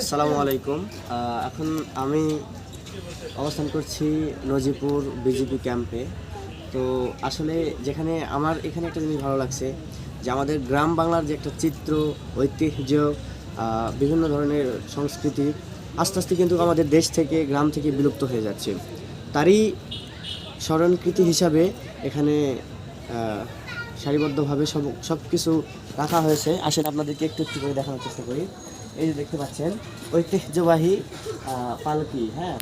আসসালামু আলাইকুম। এখন আমি অবস্থান করছি নজিপুর বিজিপি ক্যাম্পে। তো আসলে যেখানে আমার এখানে একটা জিনিস ভালো লাগছে যে আমাদের গ্রাম বাংলার যে একটা চিত্র, ঐতিহ্য, বিভিন্ন ধরনের সংস্কৃতি আস্তে আস্তে কিন্তু আমাদের দেশ থেকে গ্রাম থেকে বিলুপ্ত হয়ে যাচ্ছে। তারই স্মরণকৃতি হিসাবে এখানে সারিবদ্ধভাবে সব কিছু রাখা হয়েছে। আসলে আপনাদেরকে একটু একটু করে দেখানোর চেষ্টা করি। এই যে দেখতে পাচ্ছেন ঐতিহ্যবাহী পালকি, হ্যাঁ।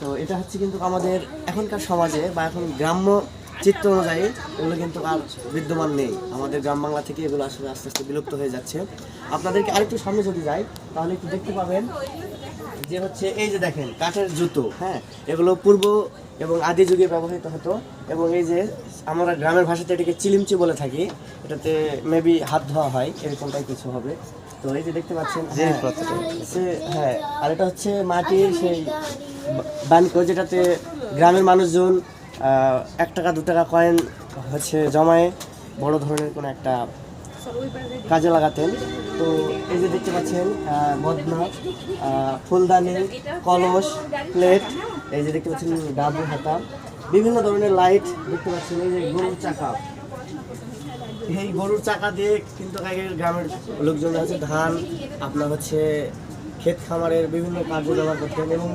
তো এটা হচ্ছে কিন্তু আমাদের এখনকার সমাজে বা এখন গ্রাম্য চিত্র অনুযায়ী এগুলো কিন্তু আর বিদ্যমান নেই। আমাদের গ্রাম বাংলা থেকে এগুলো আসলে আস্তে আস্তে বিলুপ্ত হয়ে যাচ্ছে। আপনাদেরকে আরেকটু সামনে যদি যাই তাহলে একটু দেখতে পাবেন যে হচ্ছে এই যে দেখেন কাঠের জুতো, হ্যাঁ, এগুলো পূর্ব এবং আদি যুগে ব্যবহৃত হতো। এবং এই যে আমরা গ্রামের ভাষাতে এটাকে চিলিমচি বলে থাকি, এটাতে মেবি হাত ধোয়া হয়, এরকমটাই কিছু হবে। তো এই যে দেখতে পাচ্ছেন, হ্যাঁ, আর এটা হচ্ছে মাটির সেই বানকো, যেটাতে গ্রামের মানুষজন 1 টাকা 2 টাকা কয়েন হচ্ছে জমায়ে বড় ধরনের কোনো একটা কাজে লাগাতেন। তো এই যে দেখতে পাচ্ছেন বদনা, ফুলদানি, কলস, প্লেট, এই যে দেখতে পাচ্ছেন ডাবু হাতা, বিভিন্ন ধরনের লাইট দেখতে পাচ্ছেন। এই যে গরুর চাকা, এই গরুর চাকা দিয়ে কিন্তু আগের গ্রামের লোকজন হচ্ছে ধান আপনার হচ্ছে ক্ষেত খামারের বিভিন্ন কাজে ব্যবহার করতেন এবং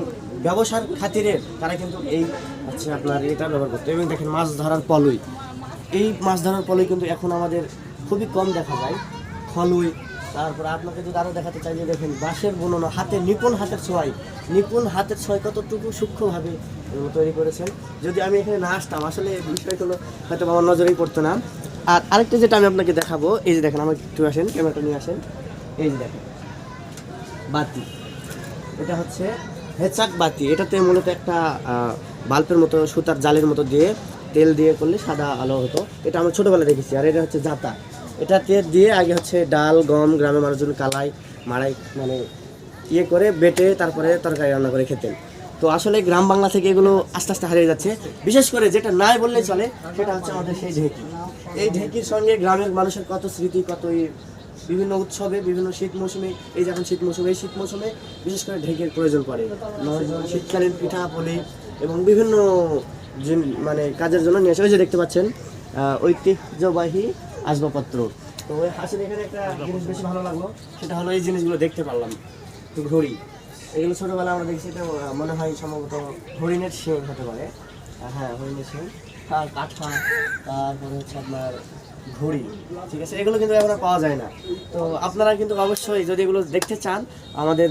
ব্যবসার খাতিরে তারা কিন্তু এই হচ্ছে আপনার এটা ব্যবহার করতেন। এবং দেখেন মাছ ধরার পলই, এই মাছ ধরার পলই কিন্তু এখন আমাদের খুবই কম দেখা যায়। খলুই, তারপরে আপনাকে যদি আরও দেখাতে চাই যে দেখেন বাঁশের বুননো, নিপুণ হাতের ছোঁয়ায় কতটুকু সূক্ষ্মভাবে তৈরি করেছেন। যদি আমি এখানে না আসতাম আসলে বিষয়গুলো হয়তো আমার নজরেই পড়তো না। আর আরেকটা যেটা আমি আপনাকে দেখাবো, এই যে দেখেন, আমার একটু আসেন, ক্যামেরাটা নিয়ে আসেন। এই যে দেখেন বাতি, এটা হচ্ছে হেচাক বাতি। এটাতে মূলত একটা বাল্বের মতো সুতার জালের মতো দিয়ে তেল দিয়ে করলে সাদা আলো হতো। এটা আমরা ছোটোবেলায় দেখেছি। আর এটা হচ্ছে জাতা, এটাতে দিয়ে আগে হচ্ছে ডাল গম গ্রামের মানুষজন কালাই মাড়াই মানে ইয়ে করে বেটে তারপরে তরকারি রান্না করে খেতেন। তো আসলে গ্রাম বাংলা থেকে এগুলো আস্তে আস্তে হারিয়ে যাচ্ছে। বিশেষ করে যেটা নাই বললেই চলে সেটা হচ্ছে আমাদের সেই ঢেঁকি। এই ঢেঁকির সঙ্গে গ্রামের মানুষের কত স্মৃতি, কতই বিভিন্ন উৎসবে, বিভিন্ন শীত মৌসুমে, এই যখন শীত মৌসুমে, এই শীত মৌসুমে বিশেষ করে ঢেঁকির প্রয়োজন পড়ে। শীতকালীন পিঠা পুলি এবং বিভিন্ন মানে কাজের জন্য নিয়ে আসে। ওই যে দেখতে পাচ্ছেন ঐতিহ্যবাহী আসবাবপত্র। তো ওই আসলে এখানে একটা জিনিস বেশি ভালো লাগলো, সেটা হলো এই জিনিসগুলো দেখতে পারলাম। তো ঘড়ি, এগুলো ছোটোবেলা আমরা দেখছি, এটা মনে হয় সম্ভবত হরিণের শিং হতে পারে। হ্যাঁ, হরিণের শিং, আর কাঠা, তারপরে হচ্ছে আপনার ঘড়ি, ঠিক আছে। এগুলো কিন্তু এখন আর পাওয়া যায় না। তো আপনারা কিন্তু অবশ্যই যদি এগুলো দেখতে চান আমাদের